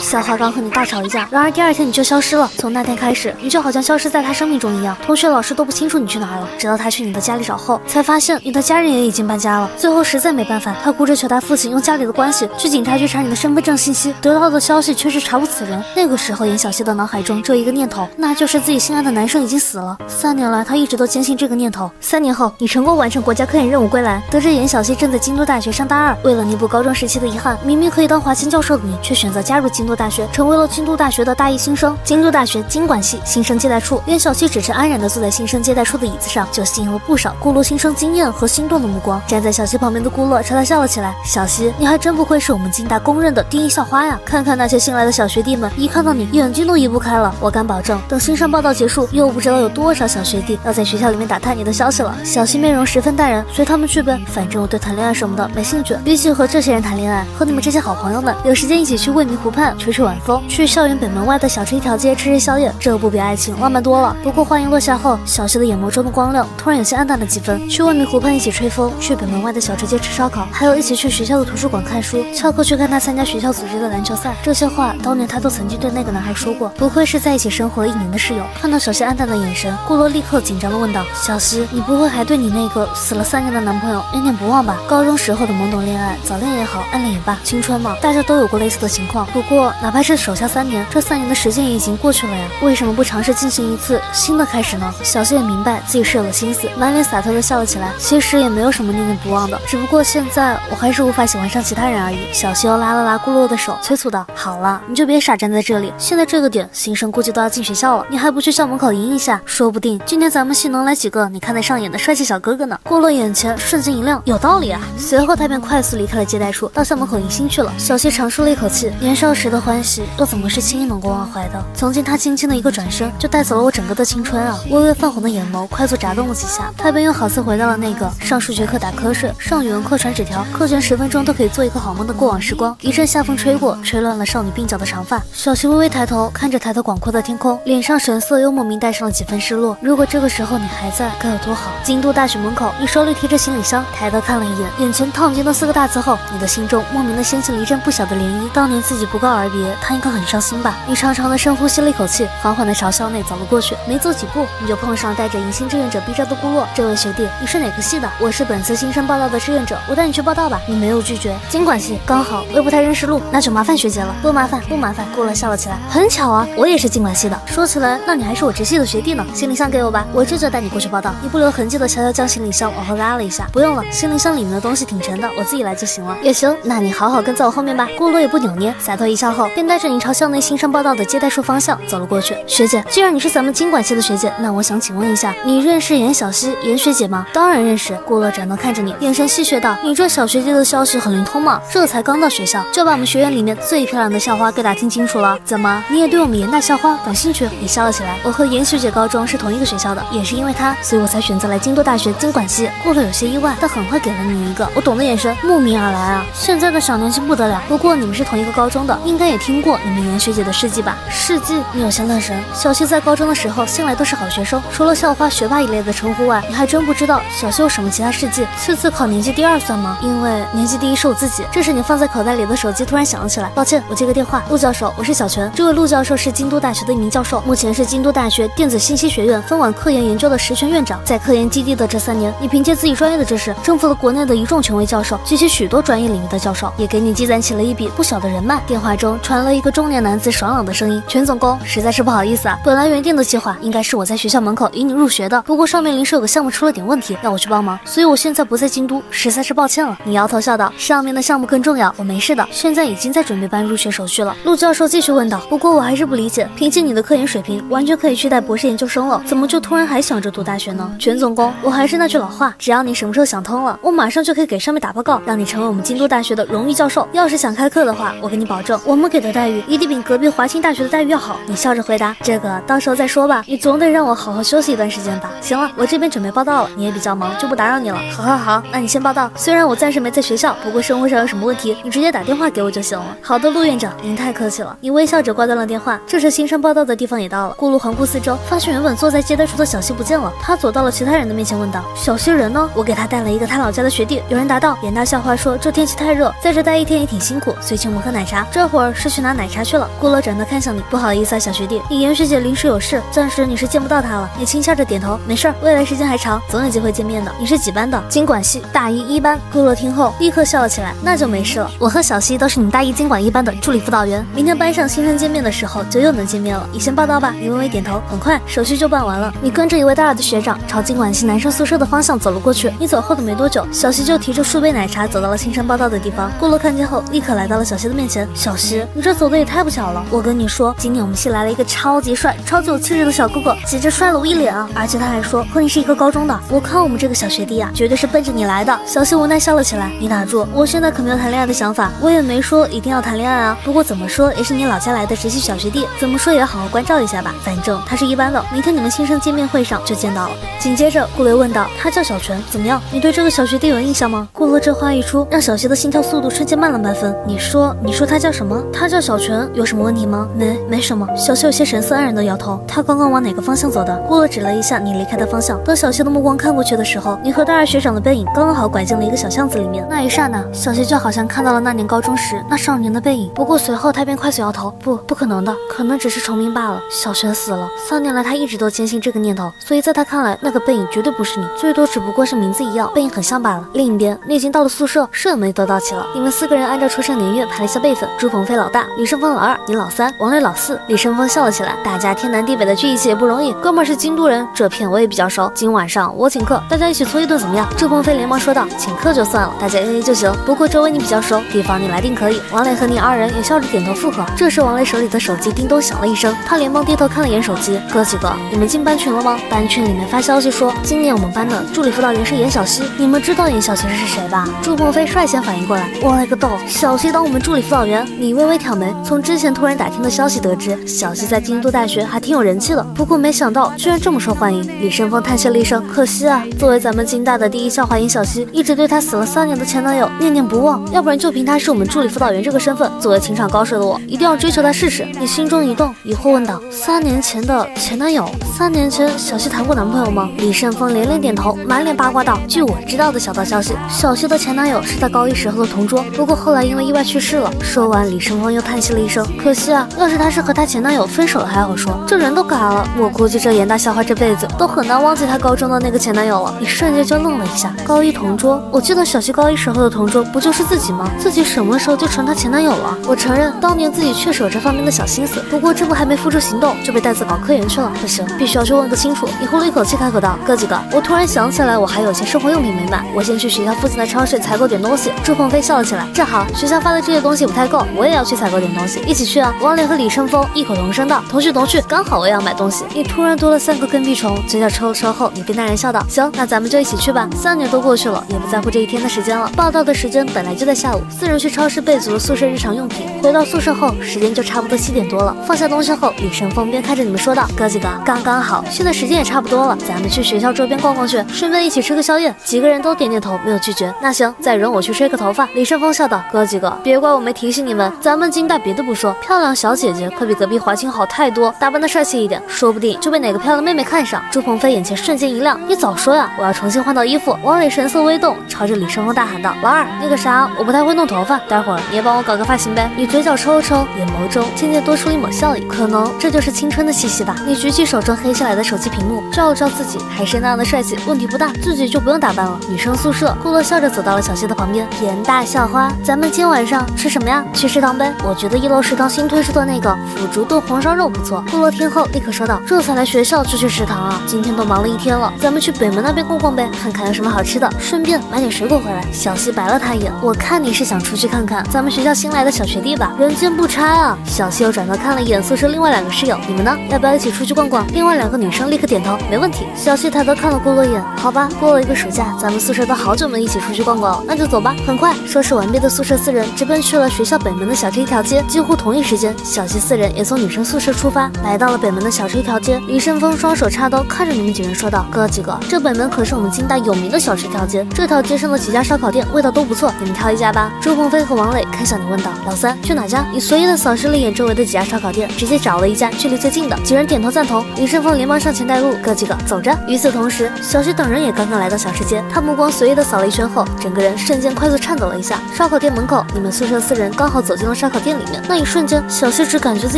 小花刚和你大吵一架，然而第二天你就消失了。从那天开始，你就好像消失在他生命中一样，同学老师都不清楚你去哪儿了。直到他去你的家里找后，才发现你的家人也已经搬家了。最后实在没办法，他哭着求他父亲用家里的关系去警察局查你的身份证信息，得到的消息却是查无此人。那个时候，严小希的脑海中只有一个念头，那就是自己心爱的男生已经死了。3年来，他一直都坚信这个念头。3年后，你成功完成国家科研任务归来，得知严小希正在京都大学上大2，为了弥补高中时期的遗憾，明明可以当华清教授的你，却选择加入京都大学，成为了京都大学的大一新生。京都大学经管系新生接待处，严小希只是安然地坐在新生接待处的椅子上，就吸引了不少顾洛新生惊艳和心动的目光。站在小希旁边的顾洛朝他笑了起来：“小希，你还真不愧是我们京大公认的第一校花呀！看看那些新来的小学弟们，一看到你眼睛都移不开了。我敢保证，等新生报道结束，又不知道有多少小学弟要在学校里面打探你的消息了。”小希面容十分淡然，随他们去呗，反正我对谈恋爱什么的没兴趣。比起和这些人谈恋爱，和你们这些好朋友们有时间一起去未名湖畔吹吹晚风，去校园北门外的小吃一条街吃吃宵夜，这不比爱情浪漫多了。不过话音落下后，小希的眼眸中的光亮突然有些暗淡了几分。去未名湖畔一起吹风，去北门外的小吃街吃烧烤，还有一起去学校的图书馆看书，翘课去看他参加学校组织的篮球赛。这些话当年他都曾经对那个男孩说过。不愧是在一起生活了1年的室友。看到小希暗淡的眼神，顾洛立刻紧张地问道：“小希，你不会还对你那个死了3年的男朋友念念不忘吧？高中时候的懵懂恋爱，早恋也好，暗恋也罢，青春嘛，大家都有过类似的情况。不过哪怕是守下3年，这3年的时间也已经过去了呀，为什么不尝试进行一次新的开始呢？”小希也明白自己是有了心思，满脸洒脱地笑了起来。其实也没有什么念念不忘的，只不过现在我还是无法喜欢上其他人而已。小希又拉了拉顾洛的手，催促道：“好了，你就别傻站在这里，现在这个点，新生估计都要进学校了，你还不去校门口迎一下？说不定今天咱们系能来几个你看得上眼的帅气小哥哥呢。”顾洛眼前瞬间一亮，有道理啊！随后他便快速离开了接待处，到校门口迎新去了。小希长舒了一口气，年少时的欢喜又怎么是轻易能够忘怀的？曾经他轻轻的一个转身，就带走了我整个的青春啊！微微泛红的眼眸快速眨动了几下，他便又好似回到了那个上数学课打瞌睡，上语文课传纸条，课前10分钟都可以做一个好梦的过往时光。一阵夏风吹过，吹乱了少女鬓角的长发。小希微微抬头，看着抬头广阔的天空，脸上神色又莫名带上了几分失落。如果这个时候你还在，该有多好！京都大学门口，你手里提着行李箱，抬头看了一眼，眼前烫金的4个大字后，你的心中莫名的掀起了一阵不小的涟漪。当年自己不告而别，他应该很伤心吧？你长长的深呼吸了一口气，缓缓的朝校内走了过去。没走几步，你就碰上带着迎新志愿者逼照的顾洛。这位学弟，你是哪个系的？我是本次新生报道的志愿者，我带你去报道吧。你没有拒绝。经管系，刚好我也不太认识路，那就麻烦学姐了。不麻烦，不麻烦。顾洛笑了起来，很巧啊，我也是经管系的。说起来，那你还是我直系的学弟呢。行李箱给我吧，我这就带你过去报道。你不留痕迹的悄悄将行李箱往后拉了一下。不用了，行李箱里面的东西挺沉的，我自己来就行了。也行，那你好好跟在我后面吧。顾洛也不扭捏，洒脱一笑后，便带着你朝校内新生报道的接待处方向走了过去。学姐，既然你是咱们经管系的学姐，那我想请问一下，你认识严小希严学姐吗？当然认识。顾洛转头看着你，眼神戏谑道：“你这小学弟的消息很灵通嘛，这才刚到学校，就把我们学院里面最漂亮的校花给打听清楚了。怎么，你也对我们严大校花感兴趣？”你笑了起来。我和严学姐高中是同一个学校的，也是因为她，所以我才选择来京都大学经管系。顾洛有些意外，但很快给了你一个我懂的眼神，慕名而来啊！现在的小年轻不得了。不过你们是同一个高中的，应该也听过你们严学姐的事迹吧？事迹？你有些愣神。小希在高中的时候向来都是好学生，除了校花、学霸一类的称呼外，你还真不知道小希有什么其他事迹。次次考年级第2算吗？因为年级第1是我自己。这时你放在口袋里的手机突然响了起来，抱歉，我接个电话。陆教授，我是小泉。这位陆教授是京都大学的一名教授，目前是京都大学电子信息学院分管科研研究的实权院长。在科研基地的这3年，你凭借自己专业的知识，征服了国内的一众权威教授及其许多专业领域的教授，也给你积攒起了一笔不小的人脉。电话中传了一个中年男子爽朗的声音：“全总工，实在是不好意思啊，本来原定的计划应该是我在学校门口引你入学的，不过上面临时有个项目出了点问题，要我去帮忙，所以我现在不在京都，实在是抱歉了。”你摇头笑道：“上面的项目更重要，我没事的，现在已经在准备办入学手续了。”陆教授继续问道：“不过我还是不理解，凭借你的科研水平，完全可以去带博士研究生了，怎么就突然还想着读大学呢？”全总工，我还是那句老话，只要你什么时候想通了，我马上就可以给上面打报告，让你成为我们京都大学的荣誉教授。要是想开课的话，我给你保证，我们给的待遇一定比隔壁华清大学的待遇要好。你笑着回答：“这个到时候再说吧，你总得让我好好休息一段时间吧。”行了，我这边准备报道了，你也比较忙，就不打扰你了。好，那你先报道。虽然我暂时没在学校，不过生活上有什么问题，你直接打电话给我就行了。好的，陆院长，您太客气了。你微笑着挂断了电话。这时新生报道的地方也到了，顾陆环顾四周，发现原本坐在接待处的小希不见了。他走到了其他人的面前问道：“小希人呢？”我给他带了一个他老家的学弟。有人答道：“严大校花说这天气太热，在这待1天也挺辛苦，所以请我们喝奶茶。这会儿儿是去拿奶茶去了。顾乐转头看向你，不好意思啊，小学弟，你严学姐临时有事，暂时你是见不到她了。你轻笑着点头，没事儿，未来时间还长，总有机会见面的。你是几班的？经管系大一一班。顾乐听后立刻笑了起来，那就没事了。我和小西都是你们大一经管一班的助理辅导员，明天班上新生见面的时候就又能见面了。你先报到吧。你微微点头，很快手续就办完了。你跟着一位大二的学长朝经管系男生宿舍的方向走了过去。你走后的没多久，小西就提着数杯奶茶走到了新生报到的地方。顾乐看见后立刻来到了小西的面前。小西，你这走的也太不巧了。我跟你说，今年我们系来了一个超级帅、超级有气质的小哥哥，简直帅了我一脸啊！而且他还说和你是一个高中的。我看我们这个小学弟啊，绝对是奔着你来的。小西无奈笑了起来。你打住，我现在可没有谈恋爱的想法，我也没说一定要谈恋爱啊。不过怎么说也是你老家来的直系小学弟，怎么说也要好好关照一下吧。反正他是一班的，明天你们新生见面会上就见到了。紧接着顾雷问道，他叫小泉，怎么样？你对这个小学弟有印象吗？顾乐这话一出，让小西的心跳速度瞬间慢了半分。你说他叫什么？他叫小泉，有什么问题吗？没什么。小西有些神色黯然的摇头。他刚刚往哪个方向走的？顾乐指了一下你离开的方向。等小西的目光看过去的时候，你和大二学长的背影刚刚好拐进了一个小巷子里面。那一刹那，小西就好像看到了那年高中时那少年的背影。不过随后他便快速摇头，不可能的，可能只是重名罢了。小泉死了，3年来他一直都坚信这个念头，所以在他看来，那个背影绝对不是你，最多只不过是名字一样，背影很像罢了。另一边，你已经到了宿舍，舍友们都到齐了。你们4个人按照出生年月排了一下辈分，朱鹏飞老大，李胜峰老2，你老3，王磊老4。李胜峰笑了起来，大家天南地北的聚一起也不容易，哥们儿是京都人，这片我也比较熟。今晚上我请客，大家一起搓一顿怎么样？朱鹏飞连忙说道，请客就算了，大家 AA 就行。不过周围你比较熟，地方你来定可以。王磊和你2人也笑着点头附和。这时王磊手里的手机叮咚响了一声，他连忙低头看了眼手机，哥几个，你们进班群了吗？班群里面发消息说，今年我们班的助理辅导员是严小西，你们知道严小西是谁吧？朱鹏飞率先反应过来，我勒个豆，小西当我们助理辅导员？你微微挑眉，从之前突然打听的消息得知，小西在京都大学还挺有人气的，不过没想到居然这么受欢迎。李胜峰叹息了一声，可惜啊，作为咱们京大的第一校花严小西，一直对她死了3年的前男友念念不忘，要不然就凭她是我们助理辅导员这个身份，作为情场高手的我，一定要追求她试试。你心中一动，疑惑问道，3年前的前男友？3年前小西谈过男朋友吗？李胜峰连连点头，满脸八卦道，据我知道的小道消息，小西的前男友是在高一时候的同桌，不过后来因为意外去世了。说完，李胜峰又叹息了一声，可惜啊，要是他是和他前男友分手了还好说，这人都改了，我估计这严大校花这辈子都很难忘记他高中的那个前男友了。你瞬间就愣了一下，高一同桌？我记得小西高一时候的同桌不就是自己吗？自己什么时候就成他前男友了？我承认当年自己确实有这方面的小心思，不过这不还没付诸行动就被带走搞科研去了，不行，必须要去问个清楚。你呼了一口气开口道，哥几个，我突然想起来我还有些生活用品没买，我先去学校附近的超市采购点东西。朱鹏飞笑了起来，正好学校发的这些东西不太够，我也要去采购点东西，一起去啊！王磊和李胜峰异口同声道，同去，刚好我也要买东西。你突然多了3个跟屁虫，嘴角抽了抽后，你对那人笑道，行，那咱们就一起去吧。3年都过去了，也不在乎这一天的时间了。报到的时间本来就在下午，4人去超市备足了宿舍日常用品，回到宿舍后时间就差不多7点多了。放下东西后，李胜峰边看着你们说道，哥几个，刚刚好，现在时间也差不多了，咱们去学校周边逛逛去，顺便一起吃个宵夜。几个人都点点头，没有拒绝。那行，再容我去吹个头发。李胜峰笑道，哥几个，别怪我没提醒你们，咱们京大别的不说，漂亮小姐姐可比隔壁华清好太多，打扮的帅气一点，说不定就被哪个漂亮妹妹看上。朱鹏飞眼前瞬间一亮，你早说呀，我要重新换套衣服。王磊神色微动，朝着李胜峰大喊道，老2，那个啥，我不太会弄头发，待会儿你也帮我搞个发型呗。你嘴角抽了抽，眼眸中渐渐多出一抹笑意，可能这就是青春的气息吧。你举起手中黑下来的手机屏幕，照了照自己，还是那样的帅气，问题不大，自己就不用打扮了。女生宿舍，顾乐笑着走到了小西的旁边，严大校花，咱们今晚上吃什么呀？去食堂呗，我觉得1楼食堂新推出的那个腐竹炖红烧肉不错。顾乐听后立刻说道，这才来学校就去食堂啊，今天都忙了一天了，咱们去北门那边逛逛呗，看看有什么好吃的，顺便买点水果回来。小西白了他一眼，我看你是想出去看看咱们学校新来的小学弟吧，人间不差啊。小西又转头看了一眼宿舍另外2个室友，你们呢？要不要一起出去逛逛？另外2个女生立刻点头，没问题。小西抬头看了顾乐一眼，好吧，过了一个暑假，咱们宿舍都好久没一起出去逛逛了，那就走吧。很快，收拾完毕的宿舍4人直奔去了学校北门的小吃一条街。几乎同一时间，小西4人也从女生宿舍出发，来到了北门的小吃一条街。李胜峰双手插兜，看着你们几人说道，哥几个，这北门可是我们京大有名的小吃一条街，这条街上的几家烧烤店味道都不错，你们挑一家吧。朱鹏飞和王磊看向你问道，老3，去哪家？你随意的扫视了一眼周围的几家烧烤店，直接找了一家距离最近的。几人点头赞同，李胜峰连忙上前带路，哥几个走着。与此同时，小西等人也刚刚来到小吃街，他目光随意的扫了一圈后，整个人瞬间快速颤抖了一下。烧烤店门口，你们宿舍4人刚好走进了了烧烤店里面。那一瞬间，小希只感觉自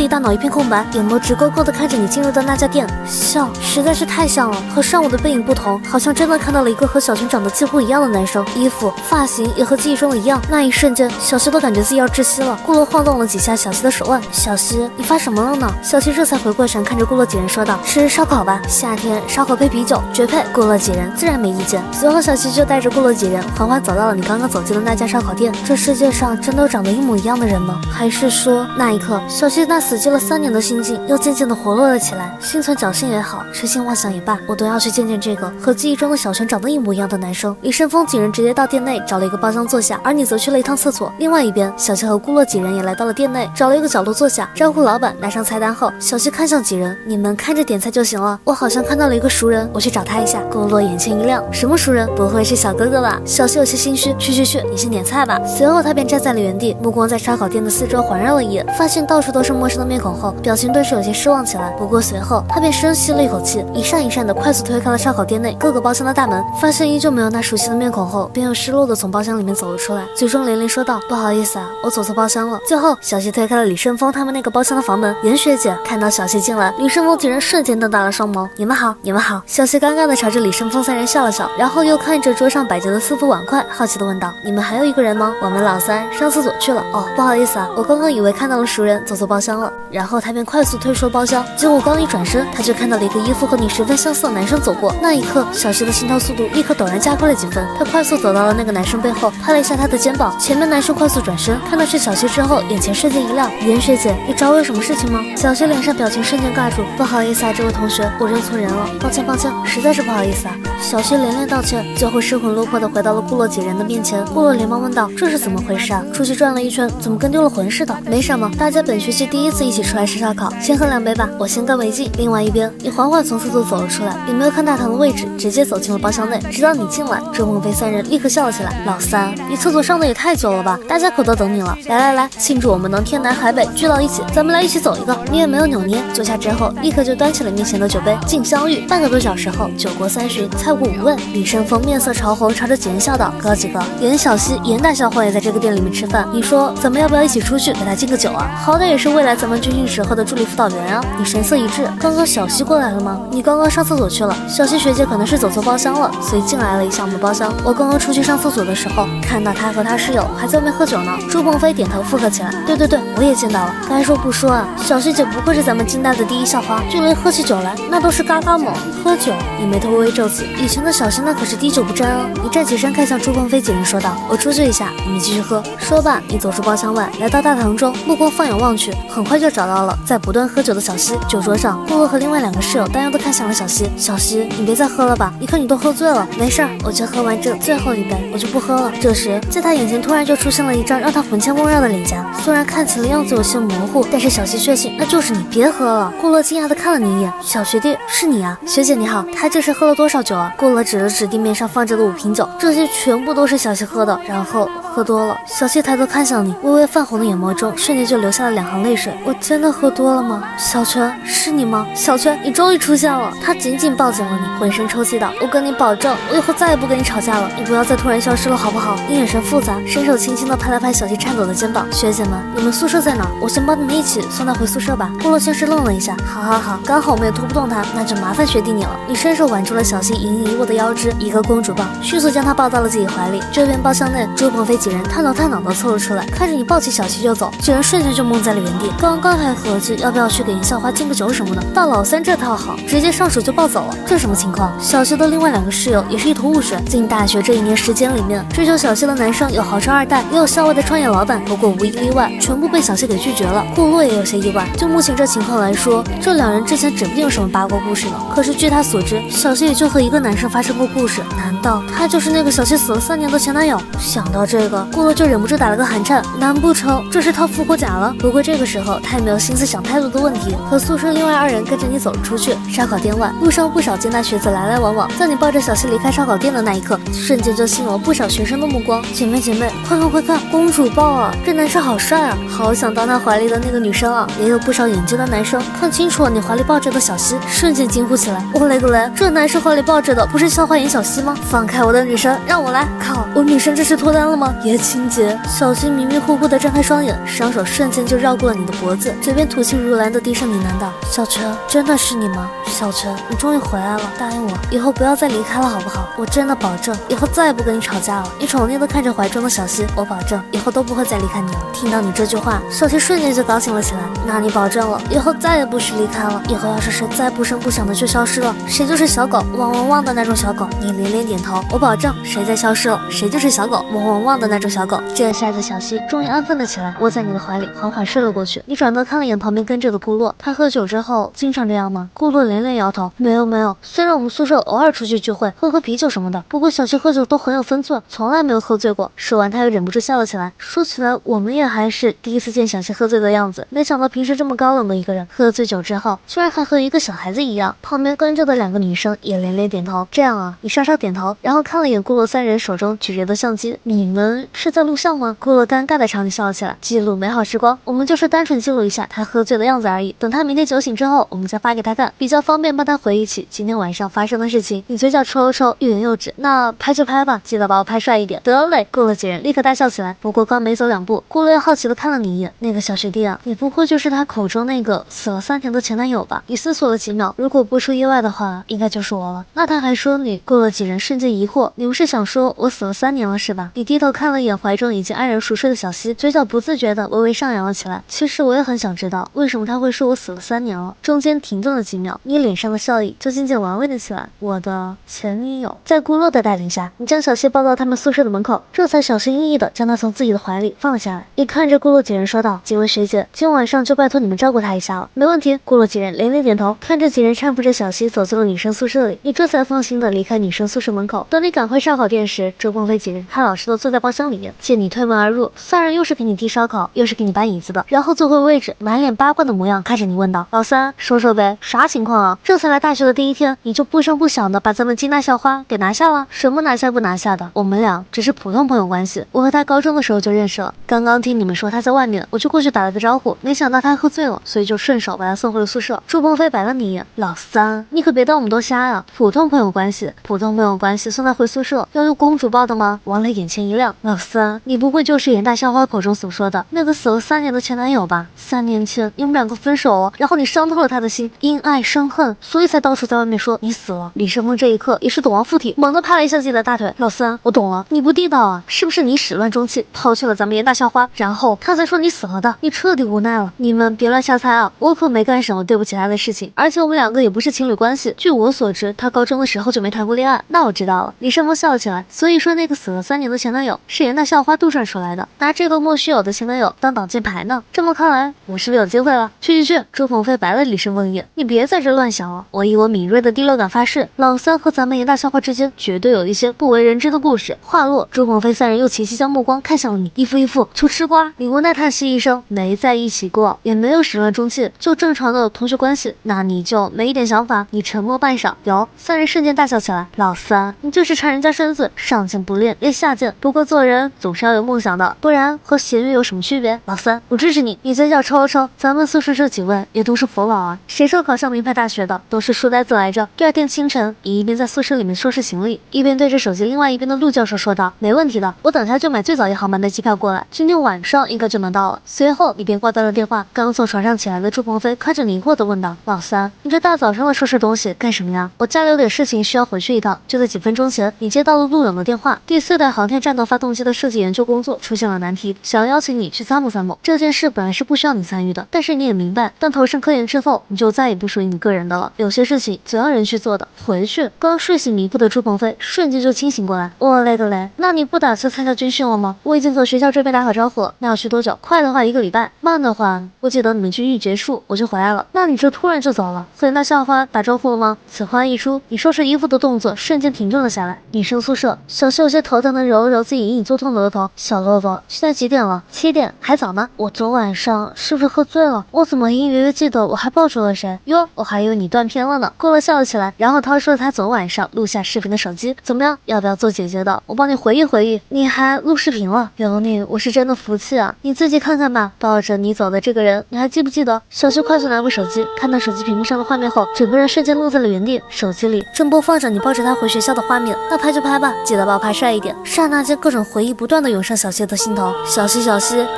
己大脑一片空白，眼眸直勾勾地看着你进入的那家店，像，实在是太像了。和上午的背影不同，好像真的看到了一个和小泉长得几乎一样的男生，衣服、发型也和记忆中的一样。那一瞬间，小希都感觉自己要窒息了。顾洛晃动了几下小希的手腕，小希，你发什么了呢？小希这才回过神，看着顾洛几人说道：“吃烧烤吧，夏天烧烤配啤酒绝配。”顾洛几人自然没意见。随后，小希就带着顾洛几人缓缓走到了你刚刚走进的那家烧烤店。这世界上真的有长得一模一样的人吗？还是说，那一刻，小希那死寂了3年的心境又渐渐的活络了起来？心存侥幸也好，痴心妄想也罢，我都要去见见这个和记忆中的小泉长得一模一样的男生。李胜峰几人直接到店内找了一个包厢坐下，而你则去了一趟厕所。另外一边，小希和顾洛几人也来到了店内，找了一个角落坐下，招呼老板拿上菜单后，小希看向几人：“你们看着点菜就行了。我好像看到了一个熟人，我去找他一下。”顾洛眼前一亮：“什么熟人？不会是小哥哥吧？”小希有些心虚：“去，你先点菜吧。”随后他便站在了原地，目光在烧烤店的四周环绕了一眼，发现到处都是陌生的面孔后，表情顿时有些失望起来。不过随后他便深吸了一口气，一扇一扇的快速推开了烧烤店内各个包厢的大门，发现依旧没有那熟悉的面孔后，便又失落的从包厢里面走了出来，嘴中连连说道：“不好意思啊，我走错包厢了。”最后，小希推开了李胜峰他们那个包厢的房门。严学姐看到小希进来，李胜峰几人瞬间瞪大了双眸：“你们好，你们好。”小希尴尬的朝着李胜峰三人笑了笑，然后又看着桌上摆着的4副碗筷，好奇的问道：“你们还有一个人吗？我们老三上厕所去了。哦，不好意思啊，我刚刚以为看到了熟人，走错包厢了。”然后他便快速退出了包厢，结果刚一转身，他就看到了一个衣服和你十分相似的男生走过。那一刻，小希的心跳速度立刻陡然加快了几分，他快速走到了那个男生背后，拍了一下他的肩膀。前面男生快速转身，看到是小希之后，眼前瞬间一亮：“严学姐，你找我有什么事情吗？”小希脸上表情瞬间尬住：“不好意思啊，这位同学，我认错人了，抱歉，实在是不好意思啊。”小希连连道歉，最后失魂落魄的回到了顾洛几人的面前。顾洛连忙问道：“这是怎么回事啊？出去转了一圈，怎么跟丢了魂似的？”“没什么，大家本学期第一次一起出来吃烧烤，先喝2杯吧，我先干为敬。”另外一边，你缓缓从厕所走了出来，也没有看大堂的位置，直接走进了包厢内。直到你进来，周梦飞3人立刻笑了起来：“老三，你厕所上的也太久了吧？大家可都等你了。来，庆祝我们能天南海北聚到一起，咱们来一起走一个。”你也没有扭捏，坐下之后立刻就端起了面前的酒杯，敬相遇。半个多小时后，酒过3巡，菜过5味，李胜峰面色潮红，朝着几人笑道：“哥几个，严小希、严大校花也在这个店里面吃饭，你说咱们要不要一起出去给他敬个酒啊？好歹也是未来咱们军训时候的助理辅导员啊！”你神色一滞：“刚刚小希过来了吗？你刚刚上厕所去了。小希学姐可能是走错包厢了，所以进来了一下我们包厢。我刚刚出去上厕所的时候，看到他和他室友还在外面喝酒呢。”朱鹏飞点头附和起来：“对，我也见到了。该说不说啊，小希姐不愧是咱们金大的第一校花，就连喝起酒来那都是嘎嘎猛。喝酒？”你眉头微微皱起，以前的小希那可是滴酒不沾啊。你站起身看向朱鹏飞几人说道：“我出去一下，你们继续喝。”说罢，你走出包厢外，来到大堂中，目光放眼望去，很快就找到了在不断喝酒的小希。酒桌上，顾洛和另外2个室友担忧的看向了小希：“小希，你别再喝了吧，你看你都喝醉了。”“没事儿，我就喝完这最后一杯，我就不喝了。”这时，在他眼前突然就出现了一张让他魂牵梦绕的脸颊，虽然看起来样子有些模糊，但是小希确信那就是你，别喝了。顾洛惊讶的看了你一眼：“小学弟，是你啊？学姐你好。”他这是喝了多少酒啊？顾洛指了指地面上放着的5瓶酒，这些全部都是小希喝的，然后喝多了。小希抬头看向你，微微泛红的眼眸中瞬间就流下了2行泪水。“我真的喝多了吗？小泉，是你吗？小泉，你终于出现了！”他紧紧抱紧了你，浑身抽泣道：“我跟你保证，我以后再也不跟你吵架了，你不要再突然消失了好不好？”你眼神复杂，伸手轻轻地拍了拍小希颤抖的肩膀：“学姐们，你们宿舍在哪？我先帮你们一起送他回宿舍吧。”顾洛先是愣了一下：“好，刚好我们也拖不动他，那就麻烦学弟你了。”你伸手挽住了小希隐隐一握的腰肢，一个公主抱，迅速将她抱到了自己怀里。这边包厢内，朱鹏飞几人探头探脑地凑了出来，看着你抱起小希就走，几人瞬间就懵在了原地。刚刚还合计要不要去给严校花敬个酒什么的，到老三这套好，直接上手就抱走了，这什么情况？小希的另外2个室友也是一头雾水。进大学这1年时间里面，追求小希的男生有豪车2代，也有校外的创业老板，不过无一例外，全部被小希给拒绝了。顾洛也有些意外，就目前这情况来说，这2人之前指不定有什么八卦故事呢。可是据他所知，小希也就和一个男生发生过故事，难道他就是那个小希死了3年的前男友？想到这个，顾洛就忍不住打了个寒颤，难不成这是套复活甲了？不过这个时候他也没有心思想太多的问题，和宿舍另外2人跟着你走了出去。烧烤店外，路上不少金大学子来来往往，在你抱着小希离开烧烤店的那一刻，瞬间就吸引了不少学生的目光。姐妹，快看，公主抱啊！这男生好帅啊，好想当他怀里的那个女生啊！也有不少眼尖的男生看清楚了你怀里抱着的小希，瞬间惊呼起来：“我勒个嘞，这男生怀里抱着的不是校花严小希吗？放开我的女神，让我来！靠，我女神这是脱单了吗？叶青洁。小希迷迷糊糊地睁开双眼，双手瞬间就绕过了你的脖子，嘴边吐气如兰地低声呢喃道：“小泉，真的是你吗？小泉，你终于回来了，答应我，以后不要再离开了好不好？我真的保证，以后再也不跟你吵架了。”你宠溺地看着怀中的小希，我保证以后都不会再离开你了。听到你这句话，小希瞬间就高兴了起来。那你保证了，以后再也不许离开了？以后要是谁再不声不响的就消失了，谁就是小狗汪汪汪的那种小狗。你连连点头，我保证，谁再消失了，谁就是小狗汪汪汪的那种小狗。这下子小希终于安分了起来，窝在你的怀里缓缓睡了过去。你转头看了眼旁边跟着的顾洛，他喝酒之后经常这样吗？顾洛连连摇头，没有没有，虽然我们宿舍偶尔出去聚会喝啤酒什么的，不过小希喝酒都很有分寸，从来没有喝醉过。说完他又忍不住笑了起来。说起来我们也还是第一次见小希喝醉的样子，没想到平时这么高冷的一个人，喝醉酒之后居然还和一个小孩子一样。旁边跟着的2个女生也连连点头。这样啊，你稍稍点头，然后看了眼顾洛3人手中举着的相机，你们是在录像吗？顾洛尴尬的朝你笑了起来，记录美好时光，我们就是单纯记录一下他喝醉的样子而已，等他明天酒醒之后我们再发给他看，比较方便帮他回忆起今天晚上发生的事情。你嘴角抽了抽，欲言又止，那拍就拍吧，记得把我拍帅一点。得嘞！顾洛几人立刻大笑起来。不过刚没走2步，顾洛又好奇的看了你一眼，那个小学弟啊，你不会就是他口中那个死了3年的前男友吧？你思索了几秒，如果不出意外的话，应该就是我了。那他还说你？顾洛几人瞬间疑惑，你不是想说我死了3年了是吧？你低头看了一眼怀中已经安然熟睡的小希，嘴角不自觉的微微上扬了起来。其实我也很想知道，为什么他会说我死了3年了？中间停顿了几秒，你脸上的笑意就渐渐玩味了起来。我的前女友。在顾洛的带领下，你将小希抱到他们宿舍的门口，这才小心翼翼的将他从自己的怀里放了下来。你看着顾洛几人说道：“几位学姐，今晚上就拜托你们照顾他一下了。”没问题。顾洛几人连连点头，看着几人搀扶着小希走进了女生宿舍里，你这才放心的离开女生宿舍门口。等你赶快上好电时，周鹏飞几人还老实的坐在包厢里面。见你推门而入，3人又是给你递烧烤，又是给你搬椅子的，然后坐回位置，满脸八卦的模样看着你问道：“老三，说说呗，啥情况啊？这才来大学的第一天，你就不声不响的把咱们金大校花给拿下了？什么拿下不拿下的？我们俩只是普通朋友关系，我和他高中的时候就认识了。刚刚听你们说他在外面，我就过去打了个招呼，没想到他喝醉了，所以就顺手把他送回了宿舍。”朱鹏飞白了你一眼：“老三，你可别当我们都瞎呀！普通朋友关系，普通朋友关系送他回宿舍，要用公主抱的吗？”王磊眼前一亮：“老三，你不会就是严大校花口中所说的那个死了3年的前男友吧？3年前你们2个分手哦，然后你伤透了他的心，因爱生恨，所以才到处在外面说你死了。”李胜峰这一刻也是懂王附体，猛地拍了一下自己的大腿：“老三，我懂了，你不地道啊，是不是你始乱终弃，抛弃了咱们严大校花，然后他才说你死了的？你彻底无奈了。你们别乱瞎猜啊，我可没干什么对不起他的事情，而且我们2个也不是情侣关系。据我所知，他高中的时候就没谈过恋爱。”那我知道了。李胜峰笑了起来。所以说那个死了3年的前男友是严大校花杜撰出来的，拿这个莫须有的前男友当挡箭牌呢。这么看来，我是不是有机会了？去！朱鹏飞白了李胜峰一眼：“你别在这乱想了，我以我敏锐的第六感发誓，老三和咱们严大校花之间绝对有一些不为人知的故事。”话落，朱鹏飞3人又齐齐将目光看向了你，一副求吃瓜。你无奈叹息一声，没在一起过，也没有始乱终弃，就正常的同学关系，那你就没一点想法？你沉默半晌，有3人瞬间大笑起来：“老三，你就是缠人家身子，上贱不练，练下贱。不过做人总是要有梦想的，不然和咸鱼有什么区别？老三，我支持你。”你嘴角抽了抽，咱们宿舍这几位也都是佛老啊，谁说考上名牌大学的都是书呆子来着？第2天清晨，你一边在宿舍里面收拾行李，一边对着手机另外一边的陆教授说道：“没问题的，我等下就买最早1航班的机票过来，今天晚上应该就能到了。”随后你便挂断了电话。刚从床上起来的朱鹏飞看着你疑惑的问道：“老三，你这大早上的收拾东西干什么呀？我家里有点事情需要回去一趟。”就在几分钟前，你接到了陆勇的电话，第4代航天战斗发动机的设计研究工作出现了难题，想要邀请你去参谋。这件事本来是不需要你参与的，但是你也明白，当投身科研之后，你就再也不属于你个人的了。有些事情总要人去做的。回去。刚睡醒迷糊的朱鹏飞瞬间就清醒过来。我勒个嘞，那你不打算参加军训了吗？我已经和学校这边打好招呼了。那要去多久？快的话1个礼拜，慢的话估计等你们军训结束我就回来了。那你这突然就走了，和那校花打招呼了吗？此话一出，你收拾衣服的动作瞬间停顿了下来。女生宿舍，小希有些头疼的揉了揉自己隐隐作痛的额头。小洛洛，现在几点了？7点，还早吗？我昨晚上是不是喝醉了？我怎么隐隐约约记得我还抱住了谁？哟，我还以为你断片了呢。顾乐笑了起来，然后掏出了他昨晚上录下视频的手机。怎么样，要不要做姐姐的？我帮你回忆回忆。你还录视频了？有你，我是真的服气啊！你自己看看吧，抱着你走的这个人，你还记不记得？小希快速拿过手机，看到手机屏幕上的画面后，整个人瞬间愣在了原地。手机里正播放着你抱着他回学校的画面。那拍就拍吧，记得把我拍帅一点。刹那间，各种回忆不断的涌上小希的心头。小希，